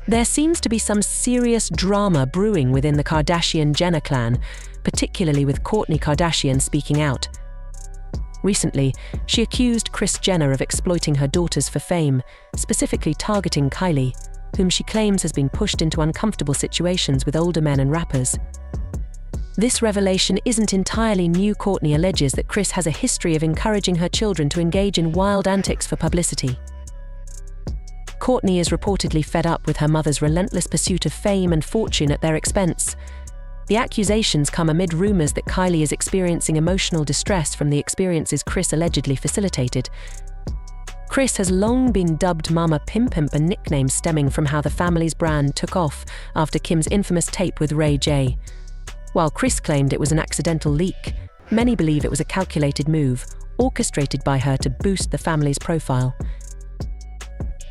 There seems to be some serious drama brewing within the Kardashian-Jenner clan, particularly with Kourtney Kardashian speaking out. Recently, she accused Kris Jenner of exploiting her daughters for fame, specifically targeting Kylie, whom she claims has been pushed into uncomfortable situations with older men and rappers. This revelation isn't entirely new. Kourtney alleges that Kris has a history of encouraging her children to engage in wild antics for publicity. Kourtney is reportedly fed up with her mother's relentless pursuit of fame and fortune at their expense. The accusations come amid rumors that Kylie is experiencing emotional distress from the experiences Kris allegedly facilitated. Kris has long been dubbed Mama Pimp, a nickname stemming from how the family's brand took off after Kim's infamous tape with Ray J. While Kris claimed it was an accidental leak, many believe it was a calculated move, orchestrated by her to boost the family's profile.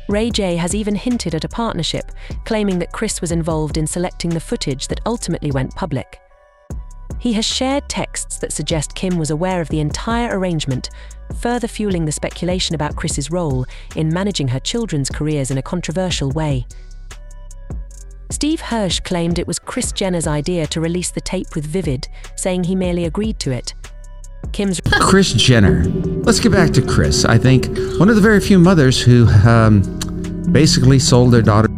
Ray J has even hinted at a partnership, claiming that Kris was involved in selecting the footage that ultimately went public. He has shared texts that suggest Kim was aware of the entire arrangement, further fueling the speculation about Kris's role in managing her children's careers in a controversial way. Steve Hirsch claimed it was Kris Jenner's idea to release the tape with Vivid, saying he merely agreed to it. Kris Jenner. Let's get back to Kris. I think one of the very few mothers who basically sold their daughter.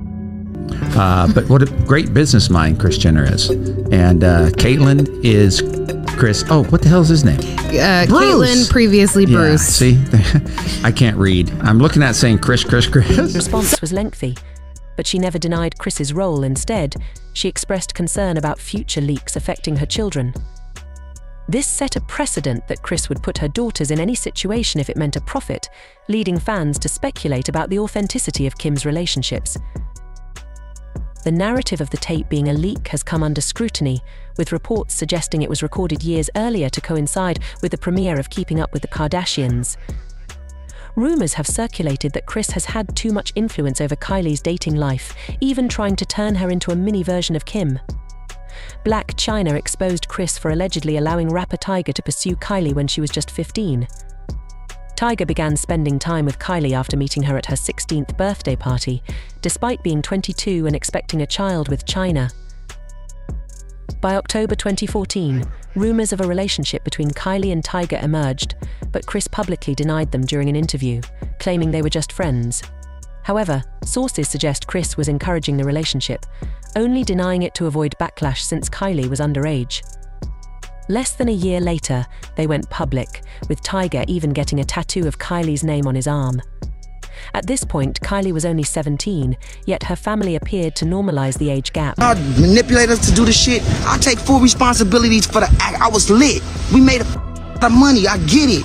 But what a great business mind Kris Jenner is. And Caitlyn is Kris. Oh, what the hell is his name? Caitlyn, previously Bruce. See, I can't read. I'm looking at saying Kris. The response was lengthy, but she never denied Kris's role. Instead, she expressed concern about future leaks affecting her children. This set a precedent that Kris would put her daughters in any situation if it meant a profit, leading fans to speculate about the authenticity of Kim's relationships. The narrative of the tape being a leak has come under scrutiny, with reports suggesting it was recorded years earlier to coincide with the premiere of Keeping Up with the Kardashians. Rumors have circulated that Kris has had too much influence over Kylie's dating life, even trying to turn her into a mini version of Kim. Blac Chyna exposed Kris for allegedly allowing rapper Tyga to pursue Kylie when she was just 15. Tyga began spending time with Kylie after meeting her at her 16th birthday party, despite being 22 and expecting a child with Chyna. By October 2014, rumors of a relationship between Kylie and Tyga emerged, but Kris publicly denied them during an interview, claiming they were just friends. However, sources suggest Kris was encouraging the relationship, only denying it to avoid backlash since Kylie was underage. Less than a year later, they went public, with Tyga even getting a tattoo of Kylie's name on his arm. At this point, Kylie was only 17, yet her family appeared to normalize the age gap. I'll manipulate us to do the shit. I'll take full responsibility for the act. I was lit. We made the money. I get it.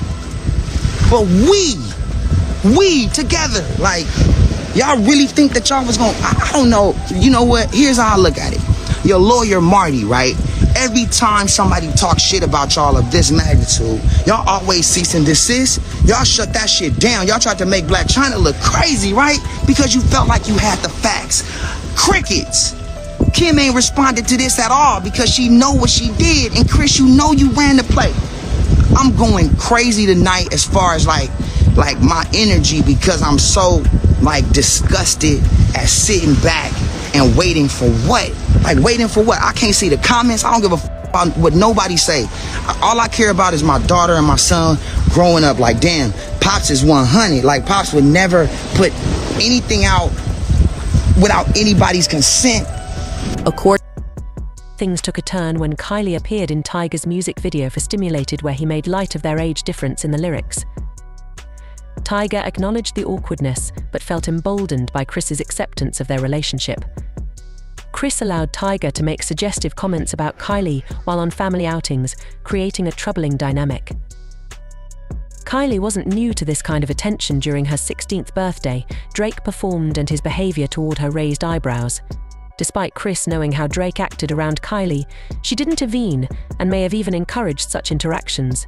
But we together, like, y'all really think that y'all was gonna, I don't know. You know what? Here's how I look at it. Your lawyer, Marty, right? Every time somebody talks shit about y'all of this magnitude, y'all always cease and desist. Y'all shut that shit down. Y'all tried to make Blac Chyna look crazy, right? Because you felt like you had the facts. Crickets. Kim ain't responded to this at all because she know what she did. And Kris, you know you ran the play. I'm going crazy tonight as far as like my energy, because I'm so like disgusted at sitting back and waiting for what? Like, waiting for what? I can't see the comments. I don't give a f about what nobody say. All I care about is my daughter and my son growing up. Like, damn, Pops is 100. Like, Pops would never put anything out without anybody's consent. Things took a turn when Kylie appeared in Tyga's music video for Stimulated, where he made light of their age difference in the lyrics. Tyga acknowledged the awkwardness, but felt emboldened by Kris's acceptance of their relationship. Kris allowed Tyga to make suggestive comments about Kylie while on family outings, creating a troubling dynamic. Kylie wasn't new to this kind of attention. During her 16th birthday, Drake performed, and his behavior toward her raised eyebrows. Despite Kris knowing how Drake acted around Kylie, she didn't intervene and may have even encouraged such interactions.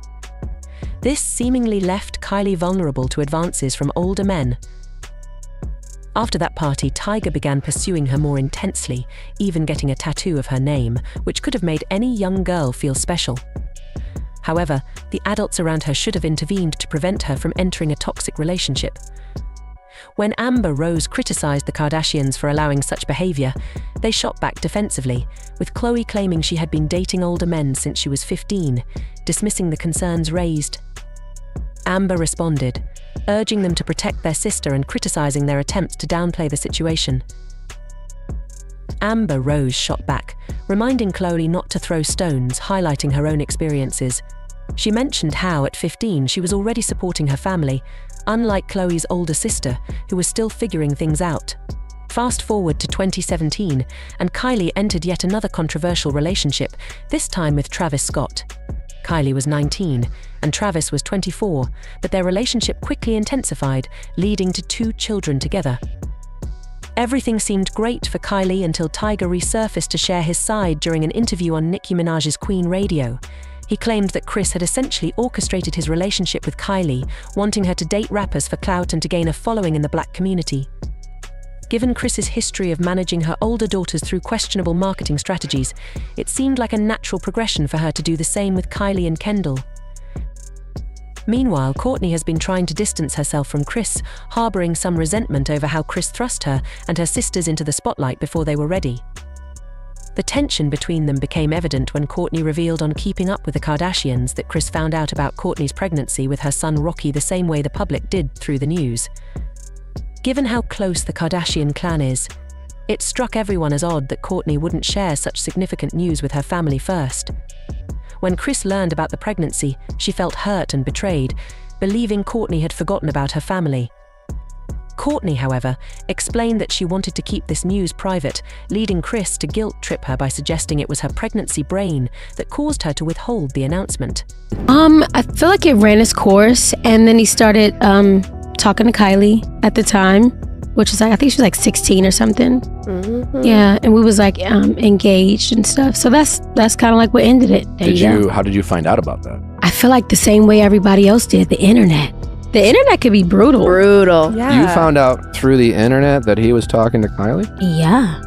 This seemingly left Kylie vulnerable to advances from older men. After that party, Tyga began pursuing her more intensely, even getting a tattoo of her name, which could have made any young girl feel special. However, the adults around her should have intervened to prevent her from entering a toxic relationship. When Amber Rose criticized the Kardashians for allowing such behavior, they shot back defensively, with Khloé claiming she had been dating older men since she was 15, dismissing the concerns raised. Amber responded, urging them to protect their sister and criticizing their attempts to downplay the situation. Amber Rose shot back, reminding Khloé not to throw stones, highlighting her own experiences. She mentioned how, at 15, she was already supporting her family, unlike Khloé's older sister, who was still figuring things out. Fast forward to 2017, and Kylie entered yet another controversial relationship, this time with Travis Scott. Kylie was 19, and Travis was 24, but their relationship quickly intensified, leading to 2 children together. Everything seemed great for Kylie until Tyga resurfaced to share his side during an interview on Nicki Minaj's Queen Radio. He claimed that Kris had essentially orchestrated his relationship with Kylie, wanting her to date rappers for clout and to gain a following in the black community. Given Kris's history of managing her older daughters through questionable marketing strategies, it seemed like a natural progression for her to do the same with Kylie and Kendall. Meanwhile, Kourtney has been trying to distance herself from Kris, harboring some resentment over how Kris thrust her and her sisters into the spotlight before they were ready. The tension between them became evident when Kourtney revealed on Keeping Up with the Kardashians that Kris found out about Kourtney's pregnancy with her son Rocky the same way the public did through the news. Given how close the Kardashian clan is, it struck everyone as odd that Kourtney wouldn't share such significant news with her family first. When Kris learned about the pregnancy, she felt hurt and betrayed, believing Kourtney had forgotten about her family. Kourtney, however, explained that she wanted to keep this news private, leading Kris to guilt-trip her by suggesting it was her pregnancy brain that caused her to withhold the announcement. I feel like it ran its course, and then he started talking to Kylie at the time, which was like, I think she was like 16 or something. Mm-hmm. Yeah, and we was like engaged and stuff. So that's kind of like what ended it. How did you find out about that? I feel like the same way everybody else did, the internet. The internet could be brutal. Brutal. Yeah. You found out through the internet that he was talking to Kylie? Yeah.